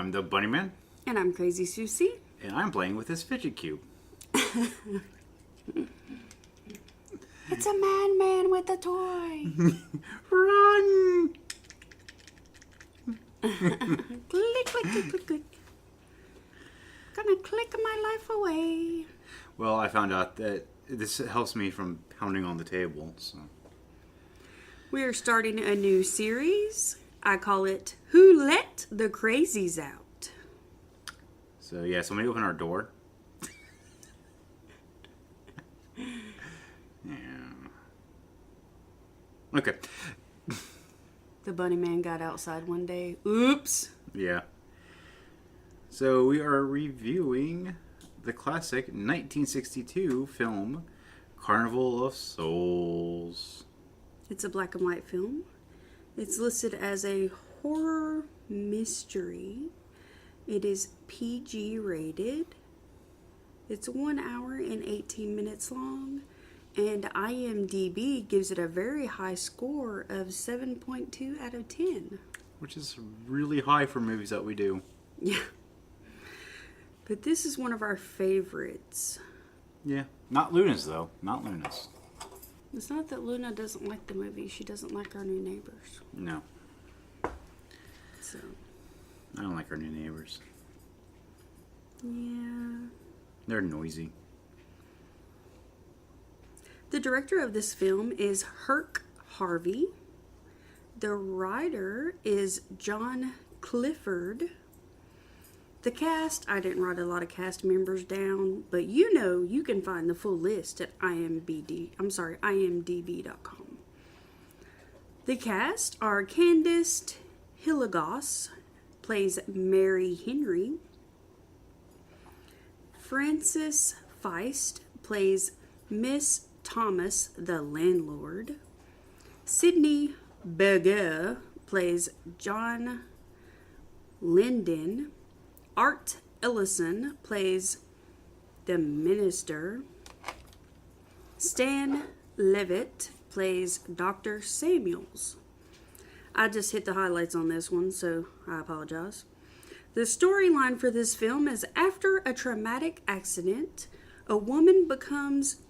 I'm the Bunny Man. And I'm Crazy Susie. And I'm playing with this fidget cube. It's a man with a toy. Run! Click, click, click, click, click. Gonna click my life away. Well, I found out that this helps me from pounding on the table, so. We are starting a new series. I call it Who Let the Crazies Out? So, yeah, somebody open our door. Yeah. Okay. The bunny man got outside one day. Oops. Yeah. So, we are reviewing the classic 1962 film Carnival of Souls. It's a black and white film. It's listed as a horror mystery. It is PG rated. It's 1 hour and 18 minutes long. And IMDb gives it a very high score of 7.2 out of 10. Which is really high for movies that we do. Yeah. But this is one of our favorites. Yeah. Not Luna's, though. Not Luna's. It's not that Luna doesn't like the movie. She doesn't like Our New Neighbors. No. So. I don't like Our New Neighbors. Yeah. They're noisy. The director of this film is Herk Harvey. The writer is John Clifford. The cast, I didn't write a lot of cast members down, but you know you can find the full list at imdb.com. The cast are Candace Hilligoss, plays Mary Henry. Frances Feist plays Miss Thomas, the landlord. Sidney Berger plays John Linden. Art Ellison plays the minister. Stan Levitt plays Dr. Samuels. I just hit the highlights on this one, so I apologize. The storyline for this film is after a traumatic accident, a woman becomes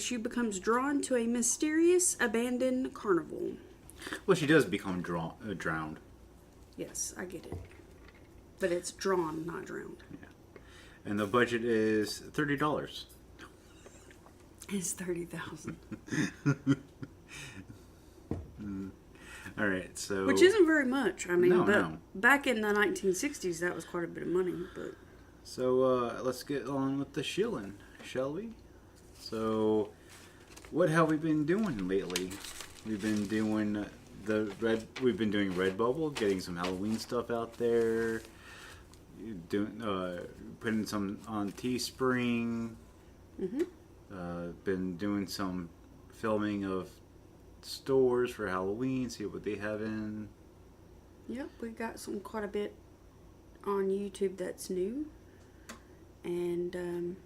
she becomes drawn to a mysterious abandoned carnival. Well, she does become drowned. Yes, I get it. But it's drawn, not drowned. Yeah. And the budget is $30. It's $30,000. All right, so... Which isn't very much. I mean, No. Back in the 1960s, that was quite a bit of money. But So, let's get on with the shilling, shall we? So, what have we been doing lately? We've been doing Redbubble, getting some Halloween stuff out there, putting some on Teespring. Been doing some filming of stores for Halloween, see what they have in. Yep, we got quite a bit on YouTube that's new. And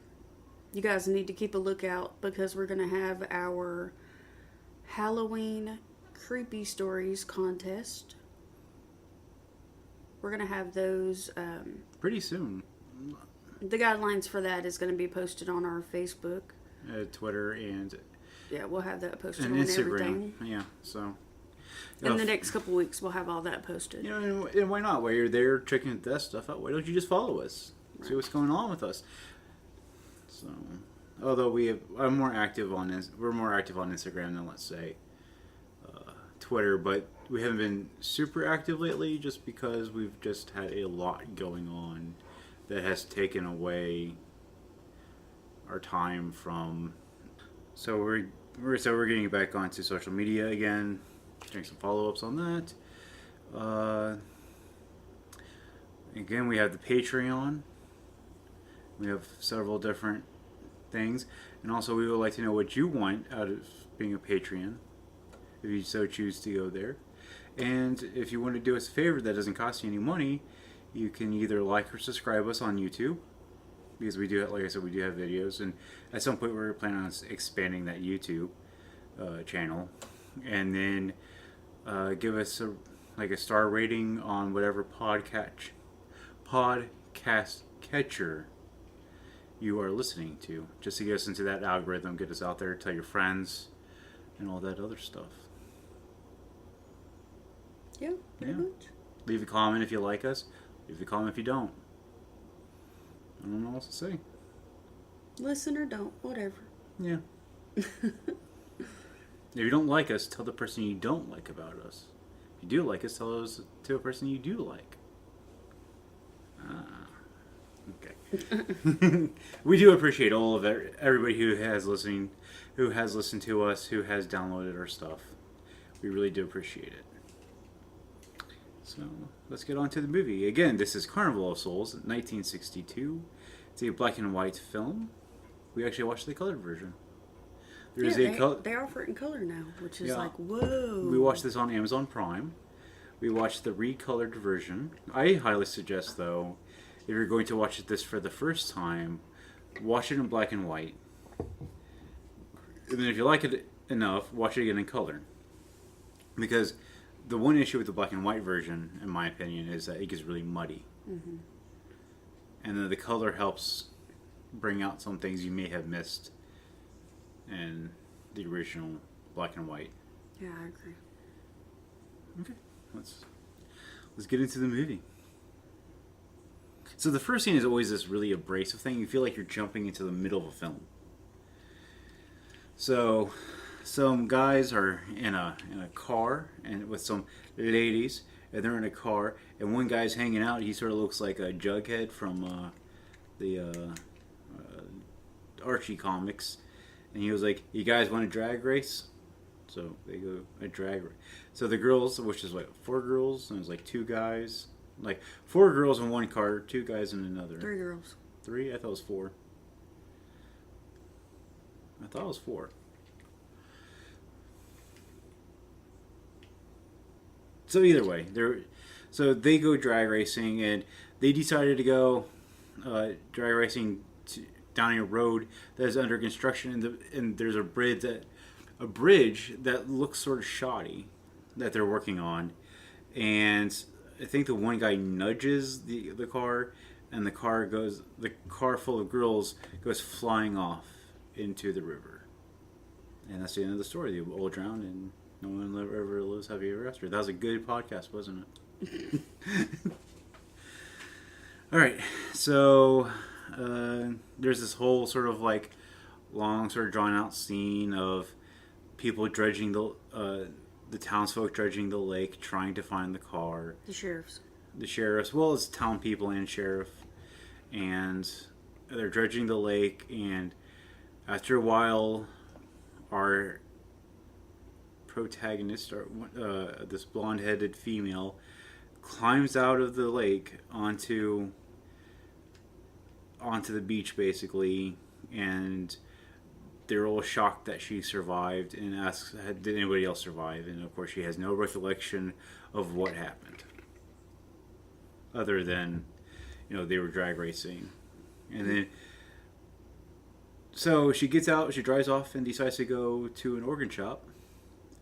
you guys need to keep a lookout because we're going to have our Halloween Creepy Stories contest. We're going to have those pretty soon. The guidelines for that is going to be posted on our Facebook, Twitter, and yeah, we'll have that posted and on Instagram. everything. Yeah, so in the next couple weeks, we'll have all that posted. You know, and why not? While you're there checking that stuff out, why don't you just follow us? Right. See what's going on with us. So, although we're more active on Instagram than, let's say, Twitter, but we haven't been super active lately just because we've just had a lot going on that has taken away our time from. So we're getting back onto social media again, doing some follow-ups on that. Again, we have the Patreon. We have several different things, and also we would like to know what you want out of being a Patreon, if you so choose to go there. And if you want to do us a favor that doesn't cost you any money, you can either like or subscribe us on YouTube, because we do, like I said, we do have videos, and at some point we're planning on expanding that YouTube channel, and then give us like a star rating on whatever podcast catcher you are listening to, just to get us into that algorithm, get us out there, tell your friends, and all that other stuff. Yeah, pretty much. Leave a comment if you like us. Leave a comment if you don't. I don't know what else to say. Listen or don't, whatever. Yeah. If you don't like us, tell the person you don't like about us. If you do like us, tell us to a person you do like. Okay. We do appreciate all of everybody who has listened to us, who has downloaded our stuff. We really do appreciate it. So let's get on to the movie. Again, this is Carnival of Souls, 1962. It's a black and white film. We actually watched the colored version. They offer it in color now, which is like, whoa. We watched this on Amazon Prime. We watched the recolored version. I highly suggest, though, if you're going to watch this for the first time, watch it in black and white. And then if you like it enough, watch it again in color. Because the one issue with the black and white version, in my opinion, is that it gets really muddy. Mm-hmm. And then the color helps bring out some things you may have missed in the original black and white. Yeah, I agree. Okay, let's get into the movie. So the first scene is always this really abrasive thing. You feel like you're jumping into the middle of a film. So some guys are in a car and with some ladies, and they're in a car, and one guy's hanging out. He sort of looks like a Jughead from the Archie comics, and he was like, "You guys want a drag race?" So they go a drag race. So the girls, which is like 4 girls, and it was like 2 guys, like 4 girls in one car, 2 guys in another. 3 girls. 3? I thought it was 4. I thought it was 4. So either way, they go drag racing, and they decided to go drag racing down a road that is under construction, and there's a bridge that looks sort of shoddy that they're working on, and I think the one guy nudges the car, and the car full of girls goes flying off into the river, and that's the end of the story. They all drown, and no one ever lives happy ever after. That was a good podcast, wasn't it? All right, so there's this whole sort of like long, sort of drawn out scene of people dredging the townsfolk dredging the lake, trying to find the car. The sheriffs, well, it's town people and sheriff, and they're dredging the lake. And after a while, our protagonist, this blonde-headed female, climbs out of the lake onto the beach, basically, and they're all shocked that she survived and asks, did anybody else survive? And of course she has no recollection of what happened, other than, they were drag racing. And then, so she gets out, she drives off and decides to go to an organ shop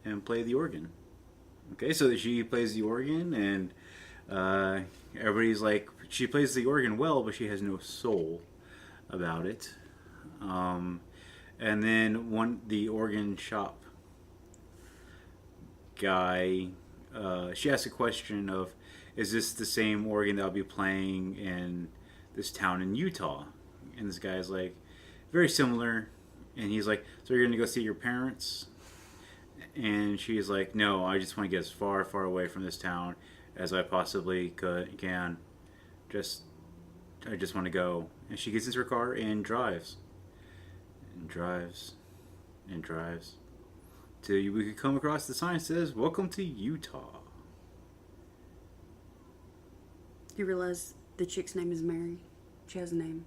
and play the organ. Okay, so she plays the organ, and everybody's like, she plays the organ well, but she has no soul about it. And then the organ shop guy, she asks a question of, is this the same organ that I'll be playing in this town in Utah? And this guy's like, very similar. And he's like, so you're going to go see your parents? And she's like, no, I just want to get as far, far away from this town as I possibly can. I just want to go. And she gets into her car and drives. And drives. And drives. Till we could come across the sign that says, "Welcome to Utah." You realize the chick's name is Mary? She has a name.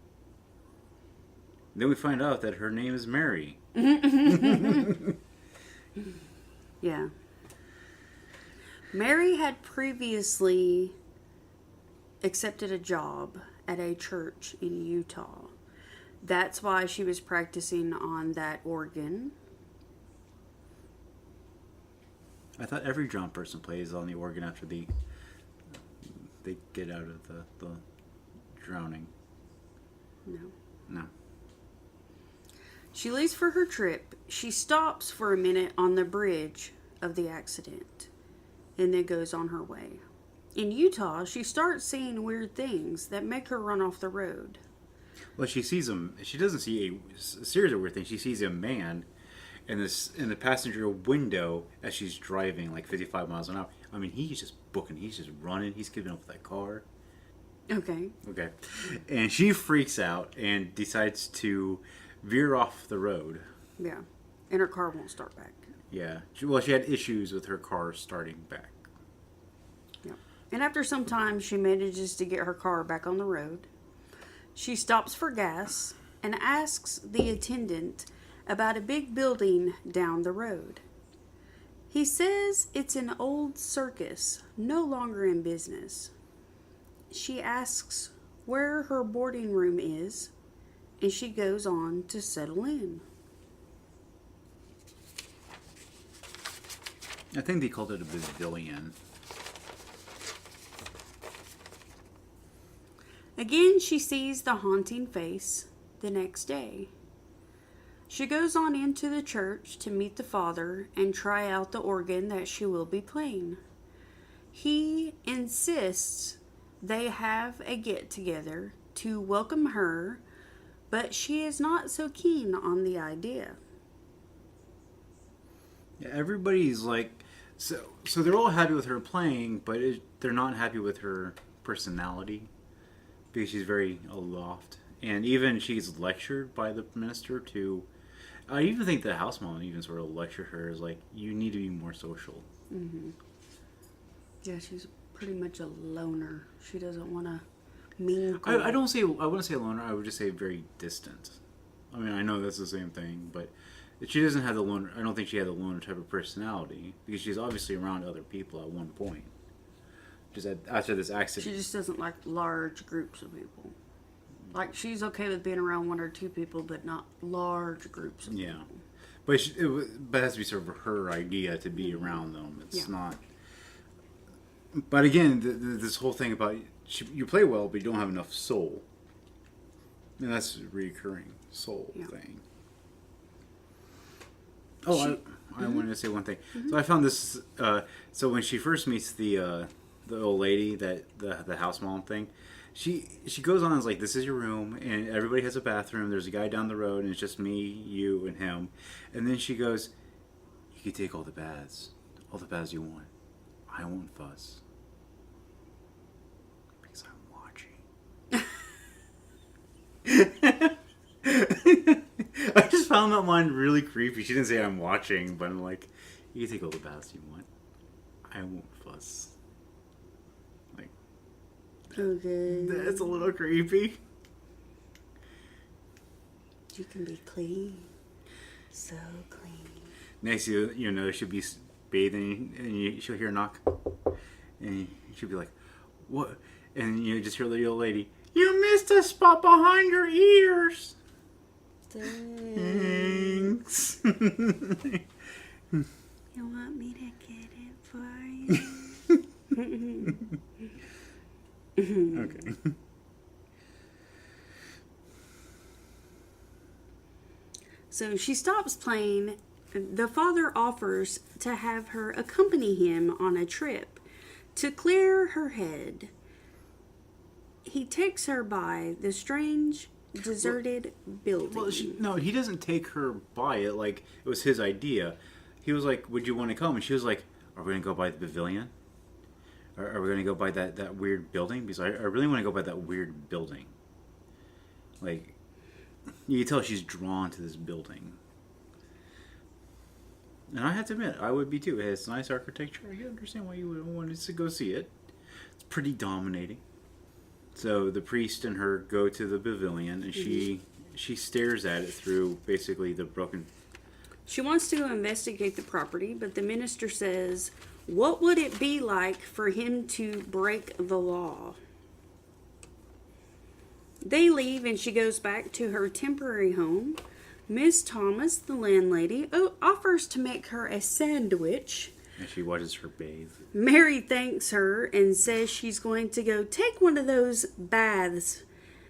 Then we find out that her name is Mary. Yeah. Mary had previously accepted a job at a church in Utah. That's why she was practicing on that organ. I thought every drowned person plays on the organ after they get out of the drowning. No. No. She leaves for her trip. She stops for a minute on the bridge of the accident and then goes on her way. In Utah, she starts seeing weird things that make her run off the road. Well, she sees him. She doesn't see a series of weird things. She sees a man in the passenger window as she's driving like 55 miles an hour. I mean, he's just booking. He's just running. He's giving up that car. Okay. Okay. And she freaks out and decides to veer off the road. Yeah. And her car won't start back. Yeah. She had issues with her car starting back. Yeah. And after some time, she manages to get her car back on the road. She stops for gas and asks the attendant about a big building down the road. He says it's an old circus, no longer in business. She asks where her boarding room is, and she goes on to settle in. I think they called it a pavilion. Again, she sees the haunting face the next day. She goes on into the church to meet the father and try out the organ that she will be playing. He insists they have a get-together to welcome her, but she is not so keen on the idea. Yeah, everybody's like, so they're all happy with her playing, but they're not happy with her personality because she's very aloft. And even she's lectured by the minister to, I even think the house mom even sort of lectured her as like, you need to be more social. Mm-hmm. Yeah, she's pretty much a loner. She doesn't want to mingle. I wouldn't say loner, I would just say very distant. I mean, I know that's the same thing, but she doesn't have the loner, I don't think she had the loner type of personality because she's obviously around other people at one point. Just after this accident. She just doesn't like large groups of people. Like, she's okay with being around one or two people, but not large groups of people. But but it has to be sort of her idea to be around them. It's not. But again, this whole thing about you play well, but you don't have enough soul. And that's a recurring soul thing. Oh, I wanted to say one thing. So I found this. So when she first meets the old lady, the house mom thing. She goes on and is like, this is your room, and everybody has a bathroom. There's a guy down the road, and it's just me, you, and him. And then she goes, you can take all the baths you want. I won't fuss. Because I'm watching. I just found that line really creepy. She didn't say I'm watching, but I'm like, you can take all the baths you want. I won't fuss. Okay. That's a little creepy. You can be clean. So clean. Next, you know, she'll be bathing, and she'll hear a knock, and she'll be like, "What?" And you just hear the old lady, "You missed a spot behind your ears." Thanks. You want me to get it for you? Okay. So she stops playing. The father offers to have her accompany him on a trip to clear her head. He takes her by the strange, deserted building. Well, no, he doesn't take her by it like it was his idea. He was like, "Would you want to come?" And she was like, "Are we going to go by the pavilion? Are we going to go by that weird building? Because I really want to go by that weird building." Like, you can tell she's drawn to this building. And I have to admit, I would be too. It has nice architecture. I understand why you would want to go see it. It's pretty dominating. So the priest and her go to the pavilion, and she stares at it through basically the broken... She wants to investigate the property, but the minister says, what would it be like for him to break the law? They leave, and she goes back to her temporary home. Miss Thomas, the landlady, offers to make her a sandwich And she watches her bathe. Mary thanks her and says she's going to go take one of those baths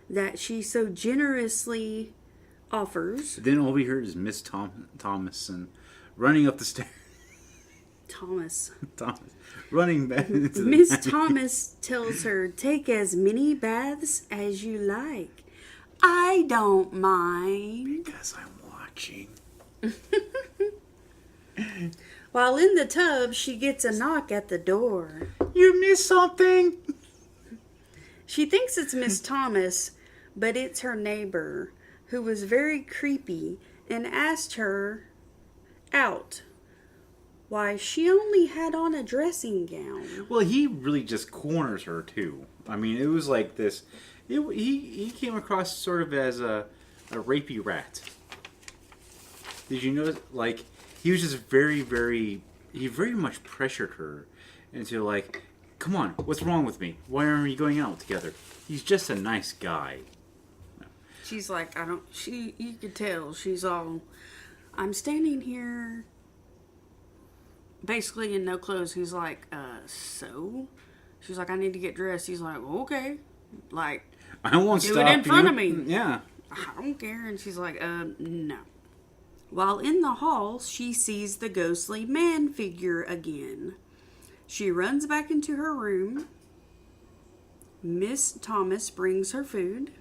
that she so generously offers. Then all we heard is Miss Thomason running up the stairs. Thomas. Running back into the Miss Thomas tells her, take as many baths as you like. I don't mind. Because I'm watching. While in the tub, she gets a knock at the door. You missed something? She thinks it's Miss Thomas, but it's her neighbor, who was very creepy and asked her out. Why, she only had on a dressing gown. Well, he really just corners her, too. I mean, it was like this. He came across sort of as a rapey rat. Did you notice? Like, he was just very, very... He very much pressured her into, like, come on, what's wrong with me? Why aren't we going out together? He's just a nice guy. She's like, you could tell, she's all, I'm standing here... basically in no clothes. He's like, so? She's like, I need to get dressed. He's like, okay. Like, I won't do stop it in front you. of me. Yeah. I don't care. And she's like, no. While in the hall, she sees the ghostly man figure again. She runs back into her room. Miss Thomas brings her food.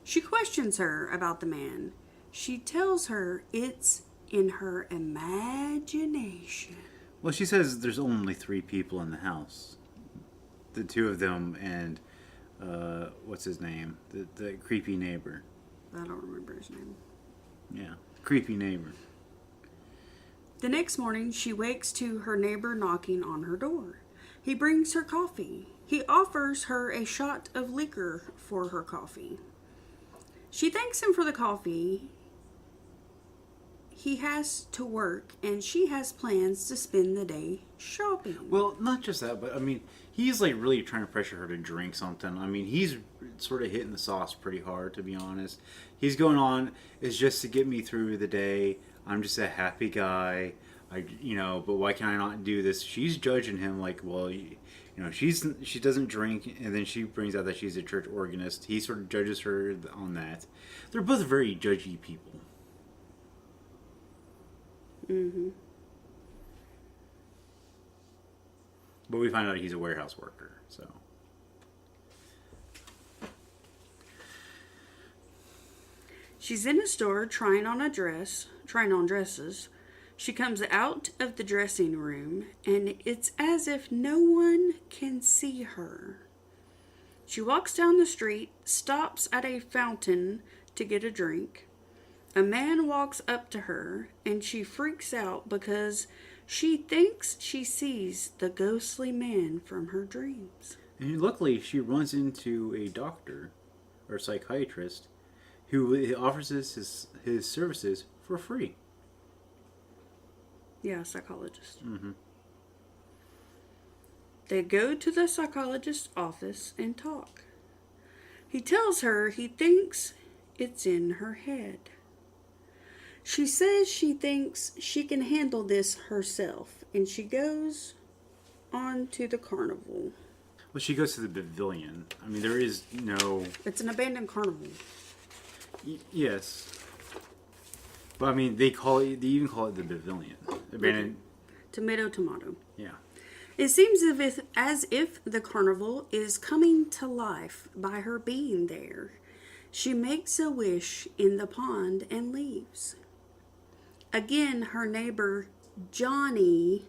She questions her about the man. She tells her it's in her imagination. Well, she says there's only 3 people in the house. The 2 of them and, what's his name? The creepy neighbor. I don't remember his name. Yeah, creepy neighbor. The next morning, she wakes to her neighbor knocking on her door. He brings her coffee. He offers her a shot of liquor for her coffee. She thanks him for the coffee. He has to work, and she has plans to spend the day shopping. Well, not just that, but I mean, he's like really trying to pressure her to drink something. I mean, he's sort of hitting the sauce pretty hard, to be honest. He's going on, it's just to get me through the day. I'm just a happy guy. But why can I not do this? She's judging him like, well, she doesn't drink, and then she brings out that she's a church organist. He sort of judges her on that. They're both very judgy people. Mm-hmm. But we find out he's a warehouse worker, so. She's in a store trying on dresses. She comes out of the dressing room, and it's as if no one can see her. She walks down the street, stops at a fountain to get a drink. A man walks up to her, and she freaks out because she thinks she sees the ghostly man from her dreams. And luckily, she runs into a doctor or psychiatrist who offers his services for free. Yeah, psychologist. Mm-hmm. They go to the psychologist's office and talk. He tells her he thinks it's in her head. She says she thinks she can handle this herself, and she goes on to the carnival. Well, she goes to the pavilion. I mean, there is no... It's an abandoned carnival. Yes. But I mean, they even call it the pavilion. Abandoned... Tomato. Yeah. It seems as if the carnival is coming to life by her being there. She makes a wish in the pond and leaves. Again, her neighbor, Johnny,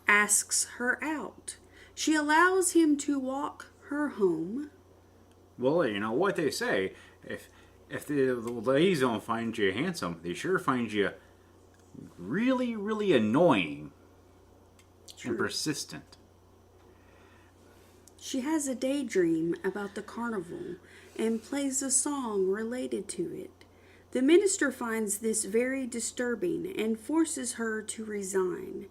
asks her out. She allows him to walk her home. Well, you know what they say. If the ladies don't find you handsome, they sure find you really, really annoying. True. And persistent. She has a daydream about the carnival and plays a song related to it. The minister finds this very disturbing and forces her to resign.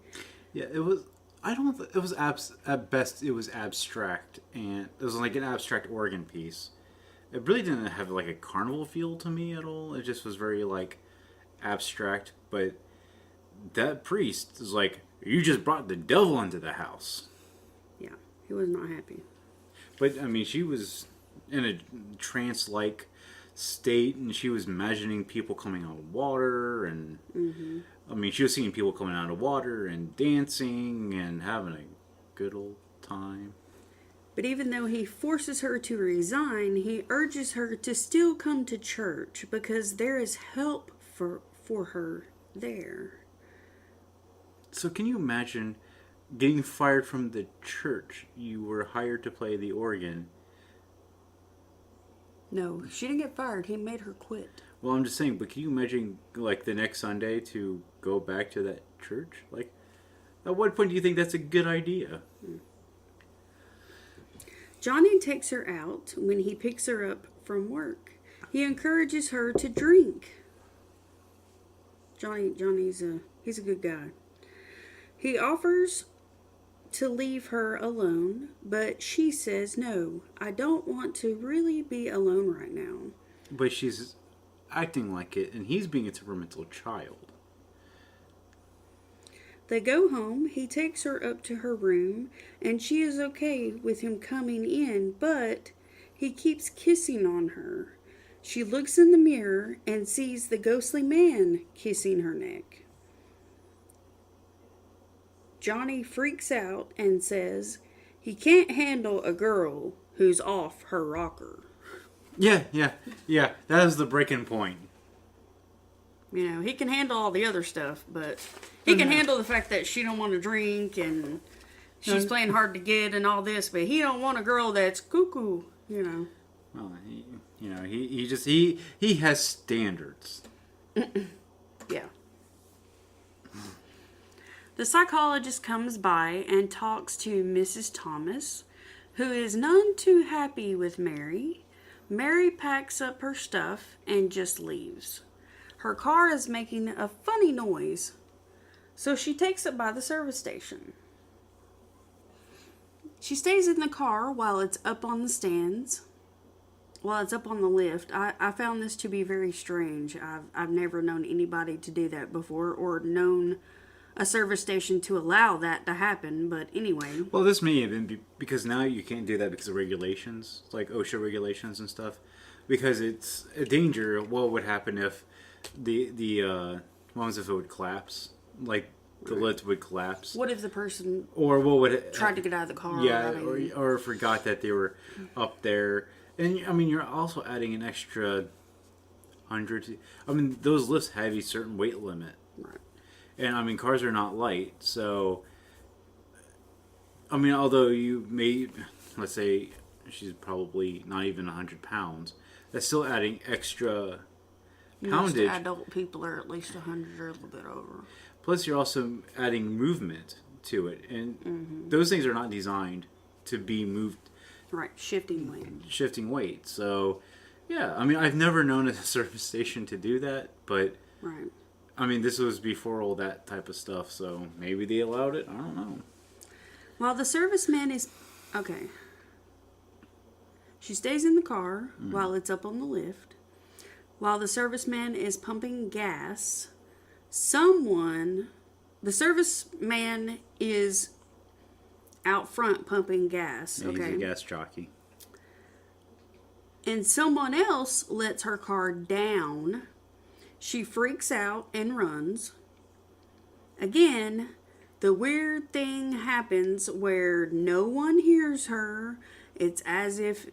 Yeah, it was. I don't. It was at best. It was abstract, and it was like an abstract organ piece. It really didn't have like a carnival feel to me at all. It just was very like abstract. But that priest is like, You just brought the devil into the house. Yeah, he was not happy. But, I mean, she was in a trance-like state, and she was imagining people coming out of water, and... Mm-hmm. I mean, she was seeing people coming out of water and dancing and having a good old time. But even though he forces her to resign, he urges her to still come to church because there is help for her there. So can you imagine getting fired from the church you were hired to play the organ? No, she didn't get fired. He made her quit. Well, I'm just saying, but can you imagine, like, the next Sunday to go back to that church? Like, at what point do you think that's a good idea? Johnny takes her out when he picks her up from work. He encourages her to drink. Johnny's he's a good guy. He offers to leave her alone, but she says, no, I don't want to really be alone right now. But she's acting like it, and he's being a temperamental child. They go home. He takes her up to her room, and she is okay with him coming in, but he keeps kissing on her. She looks in the mirror and sees the ghostly man kissing her neck. Johnny freaks out and says he can't handle a girl who's off her rocker. Yeah. That is the breaking point. You know, he can handle all the other stuff, but he can handle the fact that she don't want to drink and she's playing hard to get and all this, but he don't want a girl that's cuckoo, you know. Well, he has standards. Yeah. The psychologist comes by and talks to Mrs. Thomas, who is none too happy with Mary. Mary packs up her stuff and just leaves. Her car is making a funny noise, so she takes it by the service station. She stays in the car while it's up on the stands, while it's up on the lift. I found this to be very strange. I've never known anybody to do that before, or known a service station to allow that to happen, but anyway. Well, this may have been because now you can't do that because of regulations, like OSHA regulations and stuff, because it's a danger. What would happen if what was if it would collapse? Like the lids would collapse. What if the person or what would tried to get out of the car? Yeah, or forgot that they were up there. And I mean, you're also adding an extra 100. I mean, those lifts have a certain weight limit. Right. And I mean, cars are not light, so I mean, although you may, let's say, she's probably not even 100 pounds, that's still adding extra poundage. Most adult people are at least 100 or a little bit over. Plus, you're also adding movement to it, and those things are not designed to be moved. Right, shifting weight. So, yeah, I mean, I've never known a service station to do that, but right. I mean, this was before all that type of stuff, so maybe they allowed it. I don't know. While the serviceman is... Okay. She stays in the car while it's up on the lift. While the serviceman is pumping gas, the serviceman is out front pumping gas. Yeah, okay. he's a gas jockey. And someone else lets her car down. She freaks out and runs. Again, the weird thing happens where no one hears her. It's as if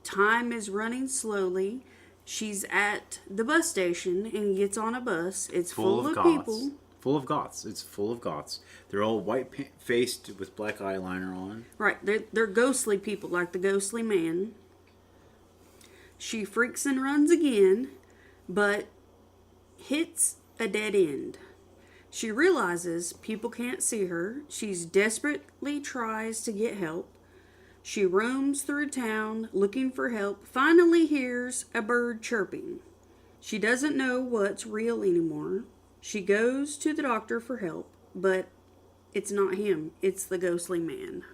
time is running slowly. She's at the bus station and gets on a bus. It's full of people. Full of goths. It's full of goths. They're all white-faced with black eyeliner on. Right. They're ghostly people, like the ghostly man. She freaks and runs again, but hits a dead end. She realizes people can't see her. She desperately tries to get help. She roams through town looking for help, finally hears a bird chirping. She doesn't know what's real anymore. She goes to the doctor for help, but it's not him. It's the ghostly man.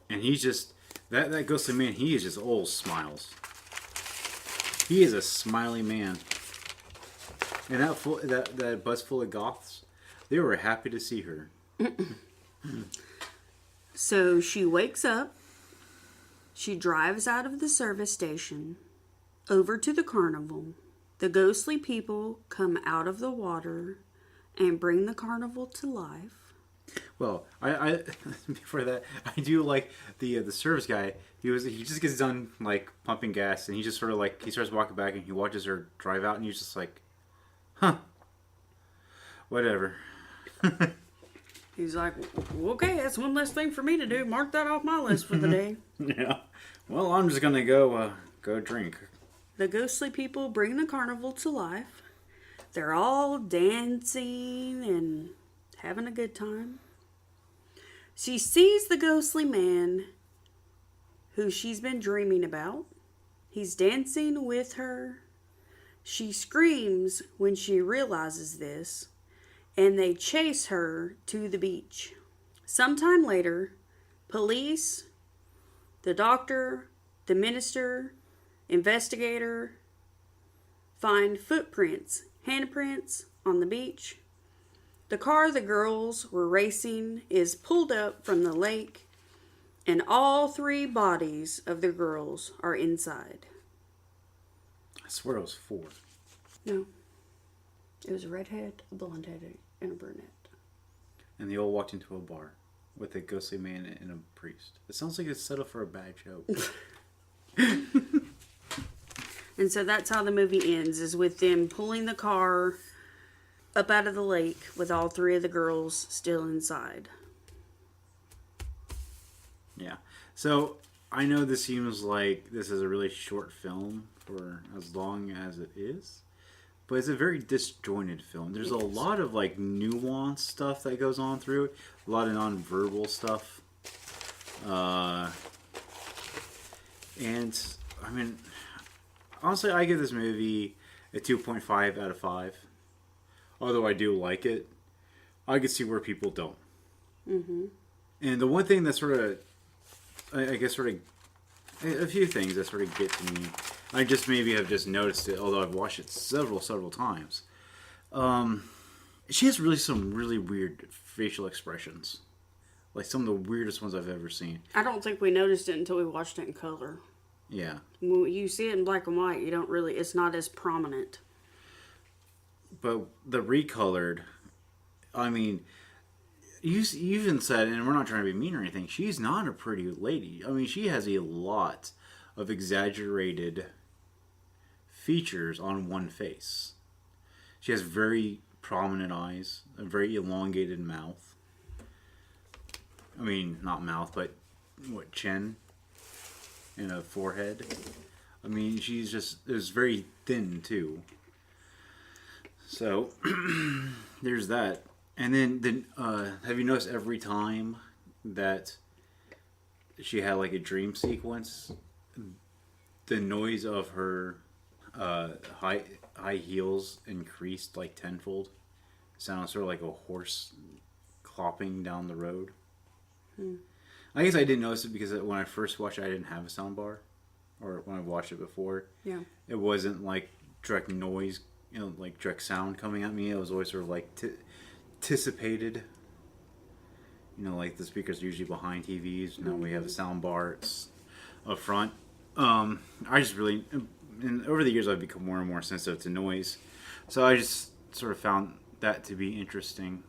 And he's just, that ghostly man, he is just all smiles. He is a smiley man. And that bus full of goths, they were happy to see her. So she wakes up. She drives out of the service station over to the carnival. The ghostly people come out of the water and bring the carnival to life. Well, I before that, I do like the service guy. He just gets done like pumping gas, and he just sort of like he starts walking back, and he watches her drive out, and he's just like, huh, whatever. He's like, okay, that's one less thing for me to do. Mark that off my list for the day. Yeah. Well, I'm just gonna go drink. The ghostly people bring the carnival to life. They're all dancing and having a good time. She sees the ghostly man who she's been dreaming about. He's dancing with her. She screams when she realizes this, and they chase her to the beach. Sometime later, police, the doctor, the minister, investigator find footprints, handprints on the beach. The car the girls were racing is pulled up from the lake, and all 3 bodies of the girls are inside. I swear it was 4. No. It was a redhead, a blonde-headed, and a brunette. And they all walked into a bar with a ghostly man and a priest. It sounds like it's set up for a bad joke. And so that's how the movie ends, is with them pulling the car up out of the lake with all 3 of the girls still inside. Yeah. So I know this seems like this is a really short film for as long as it is, but it's a very disjointed film. There's a lot of like nuanced stuff that goes on through it, a lot of nonverbal stuff. And I mean, honestly, I give this movie a 2.5 out of 5. Although I do like it, I can see where people don't. Mm-hmm. And the one thing that sort of, I guess, sort of, a few things that sort of get to me, I just maybe have just noticed it, although I've watched it several times. She has some really weird facial expressions. Like some of the weirdest ones I've ever seen. I don't think we noticed it until we watched it in color. Yeah. When you see it in black and white, you don't really, it's not as prominent. But the recolored, I mean, you even said, and we're not trying to be mean or anything, she's not a pretty lady. I mean, she has a lot of exaggerated features on one face. She has very prominent eyes, a very elongated mouth. I mean, not mouth, but chin and a forehead. I mean, she's just is very thin too. So there's that. And then have you noticed every time that she had like a dream sequence, the noise of her high heels increased like tenfold? It sounded sort of like a horse clopping down the road. I guess I didn't notice it because when I first watched it, I didn't have a sound bar, or when I watched it before, it wasn't like direct noise, like direct sound coming at me. It was always sort of like anticipated. Like the speakers are usually behind TVs. Now we have a sound bar, it's up front. I just really, and over the years, I've become more and more sensitive to noise, so I just sort of found that to be interesting.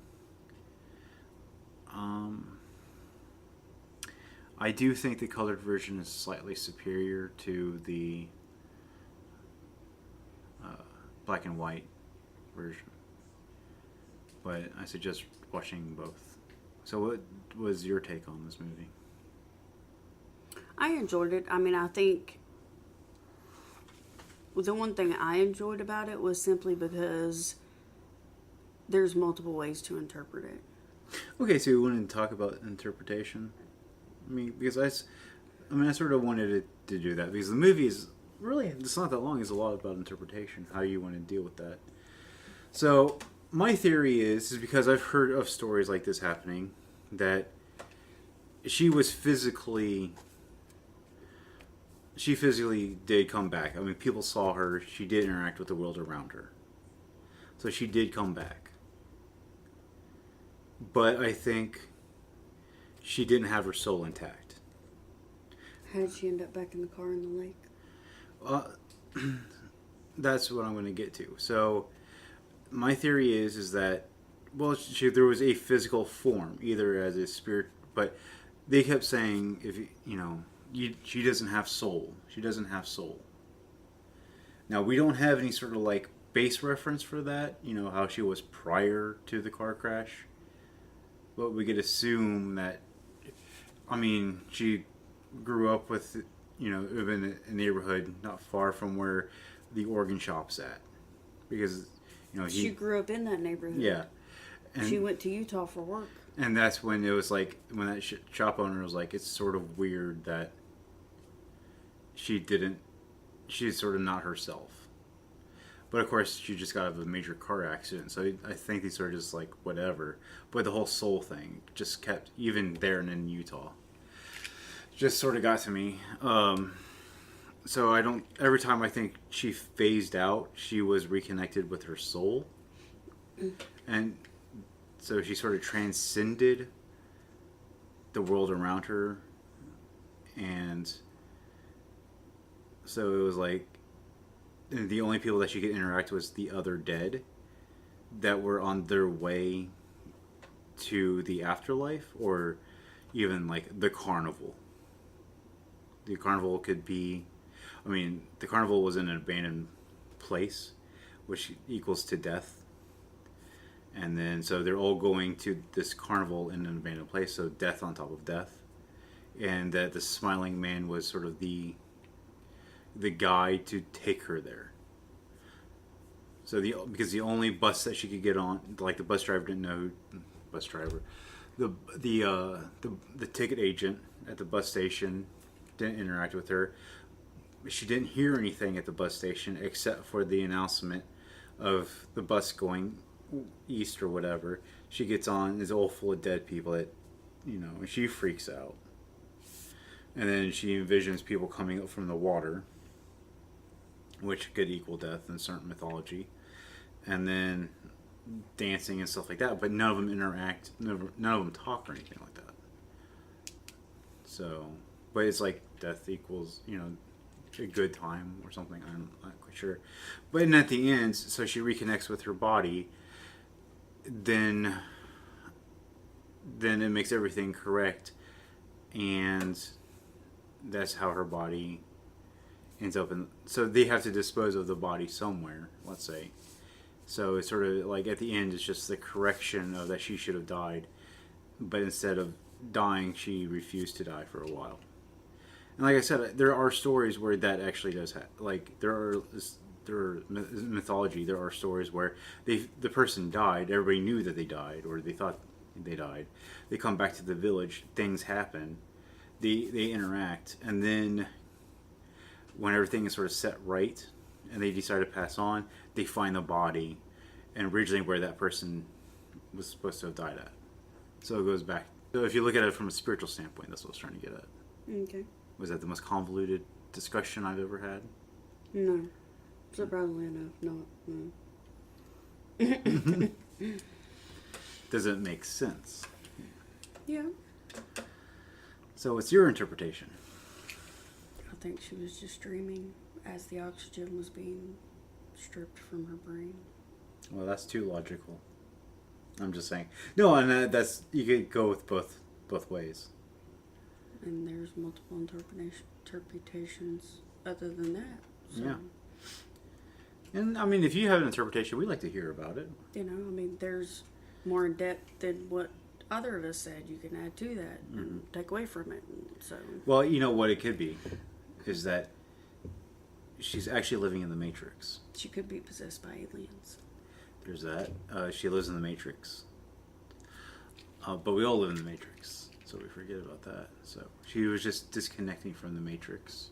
I do think the colored version is slightly superior to the black and white version, but I suggest watching both. So what was your take on this movie? I enjoyed it. I mean, I think the one thing I enjoyed about it was simply because there's multiple ways to interpret it. Okay, so you wanted to talk about interpretation? I mean, because I sort of wanted it to do that, because the movie is really, it's not that long, it's a lot about interpretation, how you want to deal with that. So, my theory is because I've heard of stories like this happening, that she physically did come back. I mean, people saw her, she did interact with the world around her. So she did come back. but I think she didn't have her soul intact. How did she end up back in the car in the lake? That's what I'm going to get to. So, my theory is that, well, there was a physical form, either as a spirit, but they kept saying, if she doesn't have soul. She doesn't have soul. Now, we don't have any sort of like base reference for that, how she was prior to the car crash. But we could assume that, she grew up with, in a neighborhood not far from where the organ shop's at. Because, she grew up in that neighborhood. Yeah. And she went to Utah for work. And that's when it was like, when that shop owner was like, it's sort of weird that she's sort of not herself. But of course, she just got out of a major car accident, so I think these are just like, whatever. But the whole soul thing just kept, even there and in Utah, just sort of got to me. So every time I think she phased out, she was reconnected with her soul. And so she sort of transcended the world around her. And so it was like, the only people that she could interact with was the other dead that were on their way to the afterlife, or even like the carnival. The carnival could be, the carnival was in an abandoned place, which equals to death. And then, so they're all going to this carnival in an abandoned place, so death on top of death. And that the smiling man was sort of the guide to take her there. So because the only bus that she could get on, like the bus driver didn't know the ticket agent at the bus station didn't interact with her. She didn't hear anything at the bus station except for the announcement of the bus going east or whatever. She gets on, is all full of dead people that, and she freaks out. And then she envisions people coming up from the water, which could equal death in certain mythology, and then dancing and stuff like that. But none of them interact. None of them talk or anything like that. So, but it's like death equals, a good time or something. I'm not quite sure. But then at the end, so she reconnects with her body. Then it makes everything correct, and that's how her body ends up in. So they have to dispose of the body somewhere, let's say. So it's sort of like at the end, it's just the correction of that she should have died, but instead of dying, she refused to die for a while. And like I said, there are stories where that actually does happen. Like there are mythology. There are stories where the person died. Everybody knew that they died, or they thought they died. They come back to the village. Things happen. They interact, and then when everything is sort of set right, and they decide to pass on, they find the body, and originally where that person was supposed to have died at. So it goes back. So if you look at it from a spiritual standpoint, that's what I was trying to get at. Okay. Was that the most convoluted discussion I've ever had? No. Surprisingly enough, not. No. Does it make sense? Yeah. So what's your interpretation? I think she was just dreaming as the oxygen was being stripped from her brain. Well, that's too logical. I'm just saying. No, and that's, you could go with both ways. And there's multiple interpretations other than that. So. Yeah. And if you have an interpretation, we'd like to hear about it. There's more in depth than what other of us said. You can add to that and take away from it. So. Well, what it could be is that she's actually living in the Matrix. She could be possessed by aliens. There's that. She lives in the Matrix. But we all live in the Matrix, so we forget about that. So she was just disconnecting from the Matrix.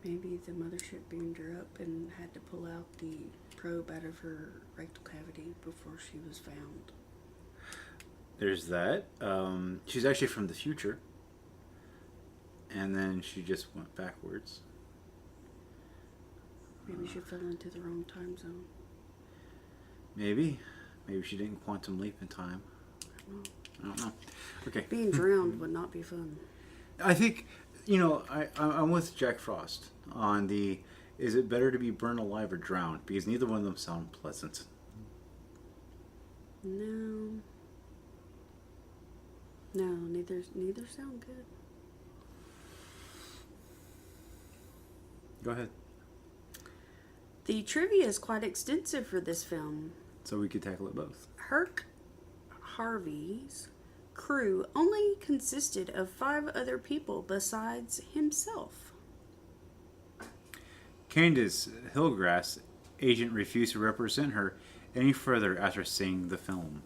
Maybe the mothership beamed her up and had to pull out the probe out of her rectal cavity before she was found. There's that. She's actually from the future. And then she just went backwards. Maybe she fell into the wrong time zone. Maybe. Maybe she didn't quantum leap in time. I don't know. Okay. Being drowned would not be fun. I think, I'm with Jack Frost on the, is it better to be burned alive or drowned? Because neither one of them sound pleasant. No, neither sound good. Go ahead. The trivia is quite extensive for this film. So we could tackle it both. Herk Harvey's crew only consisted of 5 other people besides himself. Candace, Hilligoss' agent, refused to represent her any further after seeing the film.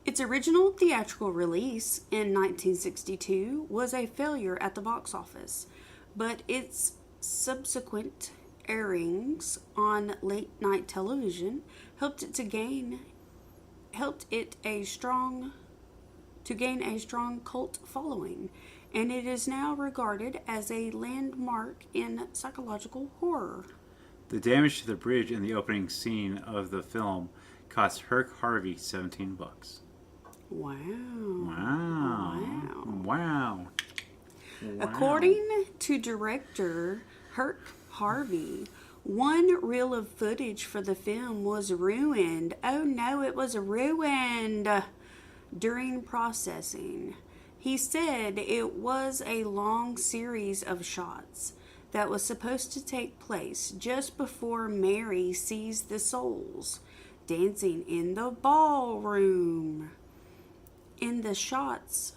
Its original theatrical release in 1962 was a failure at the box office, but its subsequent airings on late night television helped it to gain a strong cult following, and it is now regarded as a landmark in psychological horror. The damage to the bridge in the opening scene of the film cost Herk Harvey $17. Wow. Wow. According to director Herk Harvey, one reel of footage for the film was ruined. Oh no, it was ruined during processing. He said it was a long series of shots that was supposed to take place just before Mary sees the souls dancing in the ballroom. In the shots,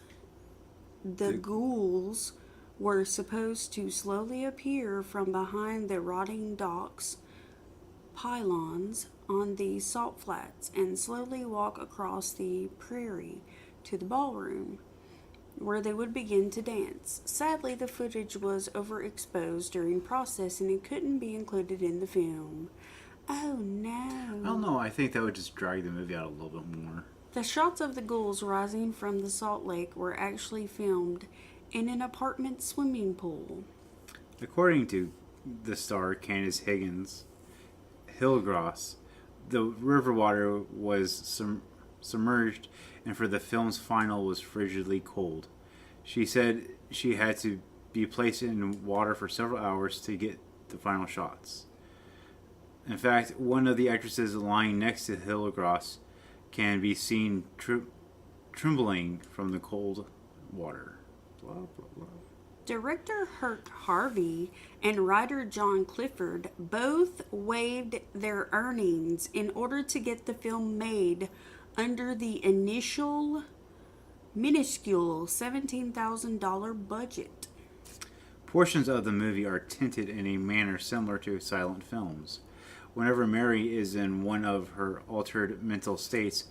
the ghouls were supposed to slowly appear from behind the rotting docks pylons on the salt flats and slowly walk across the prairie to the ballroom, where they would begin to dance. Sadly, the footage was overexposed during processing and couldn't be included in the film. Oh no. I don't know. I think that would just drag the movie out a little bit more. The shots of the ghouls rising from the salt lake were actually filmed in an apartment swimming pool. According to the star Candace Hilligoss, the river water was submerged, and for the film's final was frigidly cold. She said she had to be placed in water for several hours to get the final shots. In fact, one of the actresses lying next to Hilligoss can be seen trembling from the cold water. Blah, blah, blah. Director Herk Harvey and writer John Clifford both waived their earnings in order to get the film made under the initial minuscule $17,000 budget. Portions of the movie are tinted in a manner similar to silent films. Whenever Mary is in one of her altered mental states,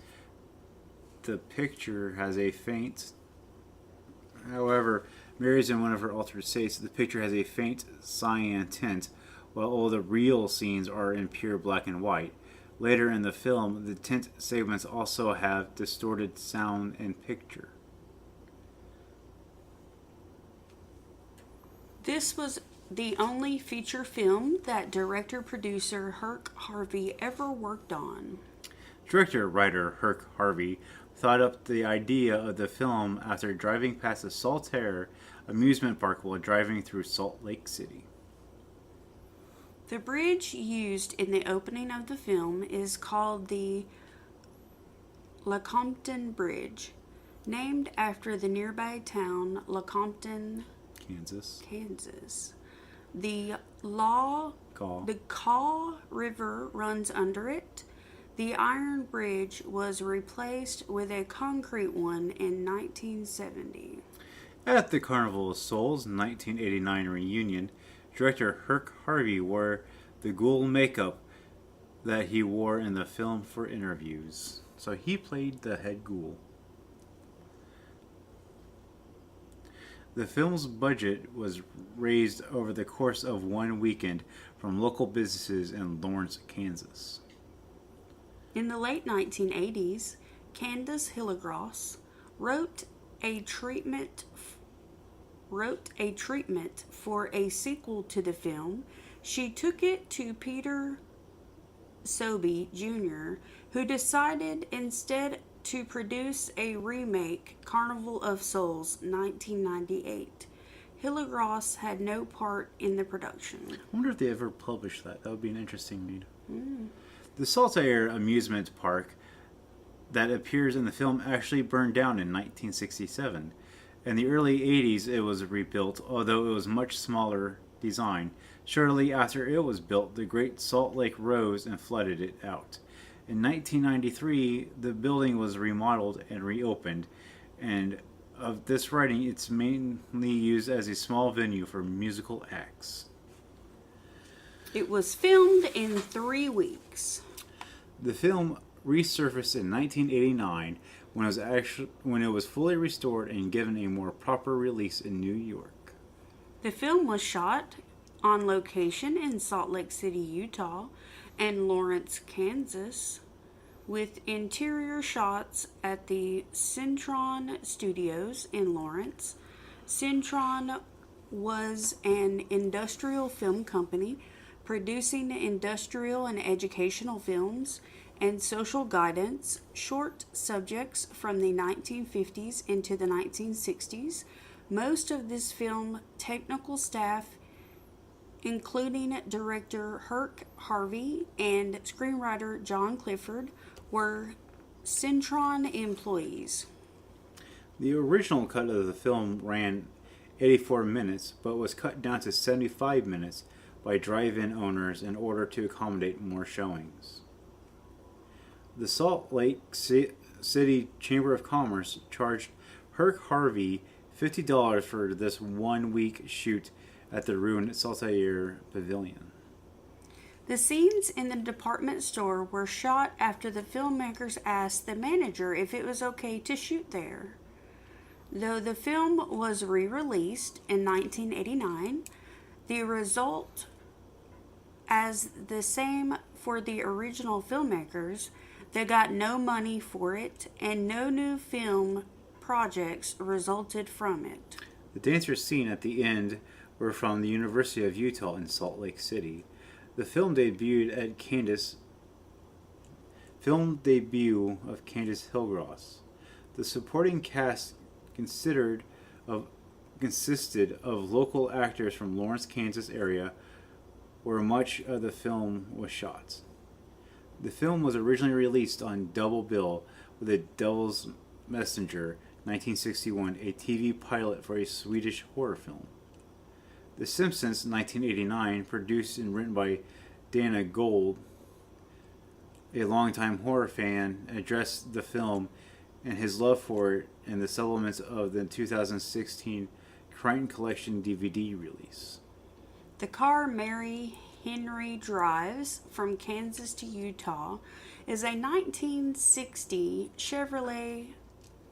the picture has a faint... However, Mary is in one of her altered states, the picture has a faint cyan tint, while all the real scenes are in pure black and white. Later in the film, the tint segments also have distorted sound and picture. This was the only feature film that director-producer Herk Harvey ever worked on. Director-writer Herk Harvey thought up the idea of the film after driving past the Saltaire amusement park while driving through Salt Lake City. The bridge used in the opening of the film is called the Lecompton Bridge, named after the nearby town Lecompton, Kansas. The Kaw River runs under it. The iron bridge was replaced with a concrete one in 1970. At the Carnival of Souls 1989 reunion, director Herk Harvey wore the ghoul makeup that he wore in the film for interviews. So he played the head ghoul. The film's budget was raised over the course of one weekend from local businesses in Lawrence, Kansas. In the late 1980s, Candace Hilligoss wrote a treatment for a sequel to the film. She took it to Peter Sobey Jr., who decided instead to produce a remake, Carnival of Souls, 1998. Hilligoss had no part in the production. I wonder if they ever published that. That would be an interesting read. The Saltair amusement park that appears in the film actually burned down in 1967. In the early 80s, it was rebuilt, although it was much smaller design. Shortly after it was built, the Great Salt Lake rose and flooded it out. In 1993, the building was remodeled and reopened, and of this writing, it's mainly used as a small venue for musical acts. It was filmed in 3 weeks. The film resurfaced in 1989 when it was fully restored and given a more proper release in New York. The film was shot on location in Salt Lake City, Utah, and Lawrence, Kansas, with interior shots at the Centron Studios in Lawrence. Centron was an industrial film company producing industrial and educational films and social guidance, short subjects from the 1950s into the 1960s. Most of this film technical staff, including director Herk Harvey and screenwriter John Clifford, were Centron employees. The original cut of the film ran 84 minutes, but was cut down to 75 minutes by drive-in owners in order to accommodate more showings. The Salt Lake City Chamber of Commerce charged Herk Harvey $50 for this 1-week shoot at the ruined Saltair Pavilion. The scenes in the department store were shot after the filmmakers asked the manager if it was okay to shoot there. Though the film was re-released in 1989, the result as the same for the original filmmakers. They got no money for it, and no new film projects resulted from it. The dancers seen at the end were from the University of Utah in Salt Lake City. The film debut of Candace Hilligoss. The supporting cast consisted of local actors from Lawrence, Kansas area, where much of the film was shot. The film was originally released on double bill with The Devil's Messenger, 1961, a TV pilot for a Swedish horror film. The Simpsons, 1989, produced and written by Dana Gould, a longtime horror fan, addressed the film and his love for it in the supplements of the 2016 Crichton Collection DVD release. The car Mary Henry drives from Kansas to Utah is a 1960 Chevrolet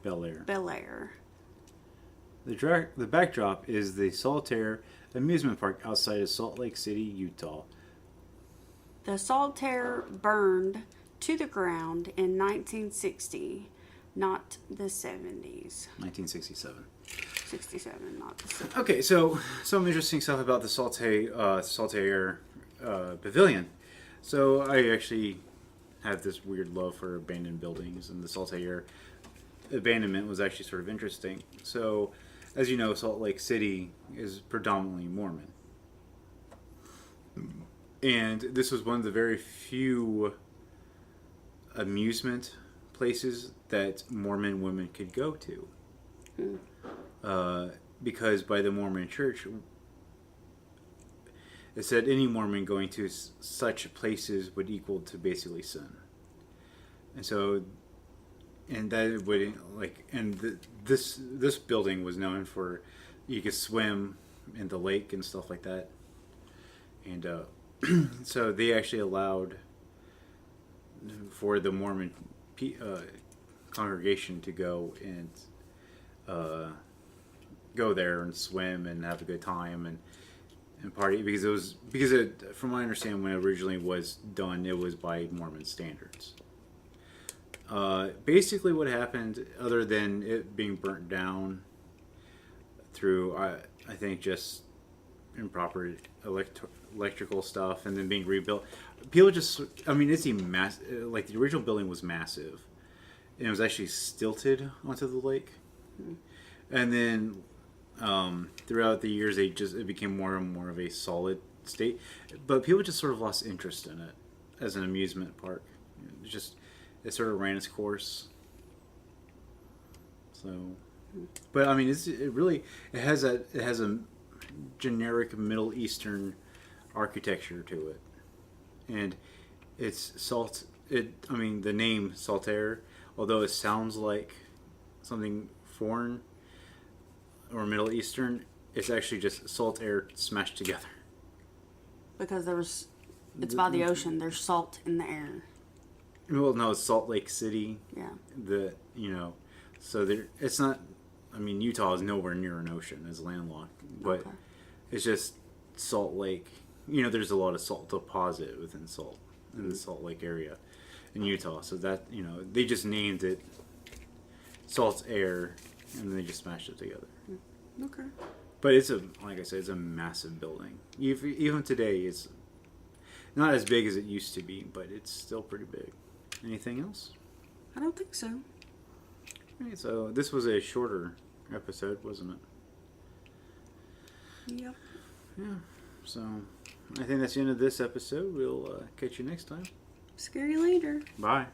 Bel Air. The backdrop is the Saltair amusement park outside of Salt Lake City, Utah. The Saltair burned to the ground in 1960, not the 70s. 1967. 67, not the 70s. Okay, so some interesting stuff about the Saltair Pavilion. So I actually have this weird love for abandoned buildings, and the Saltair abandonment was actually sort of interesting. So, as you know, Salt Lake City is predominantly Mormon. And this was one of the very few amusement places that Mormon women could go to. Because by the Mormon Church, it said any Mormon going to such places would equal to basically sin. And so, and that would, like, and this building was known for, you could swim in the lake and stuff like that. And so they actually allowed for the Mormon congregation to go and go there and swim and have a good time and party, because from what I understand, when it originally was done, it was by Mormon standards. Basically what happened, other than it being burnt down through, I think, just improper electrical stuff, and then being rebuilt. People just, I mean, it's like the original building was massive, and it was actually stilted onto the lake, and then throughout the years, it became more and more of a solid state, but people just sort of lost interest in it as an amusement park. It sort of ran its course. So, but I mean, it has a generic Middle Eastern architecture to it, and the name Saltaire, although it sounds like something foreign or Middle Eastern, it's actually just salt air smashed together. Because it's by the ocean. There's salt in the air. Well, no, it's Salt Lake City. Yeah. So it's not. I mean, Utah is nowhere near an ocean; it's landlocked. But it's just Salt Lake. There's a lot of salt deposit within salt in the Salt Lake area in Utah. So that they just named it Salt Air, and then they just smashed it together. Okay. But like I said, it's a massive building. Even today, it's not as big as it used to be, but it's still pretty big. Anything else? I don't think so. Okay, so this was a shorter episode, wasn't it? Yep. Yeah. So I think that's the end of this episode. We'll catch you next time. Scary later. Bye.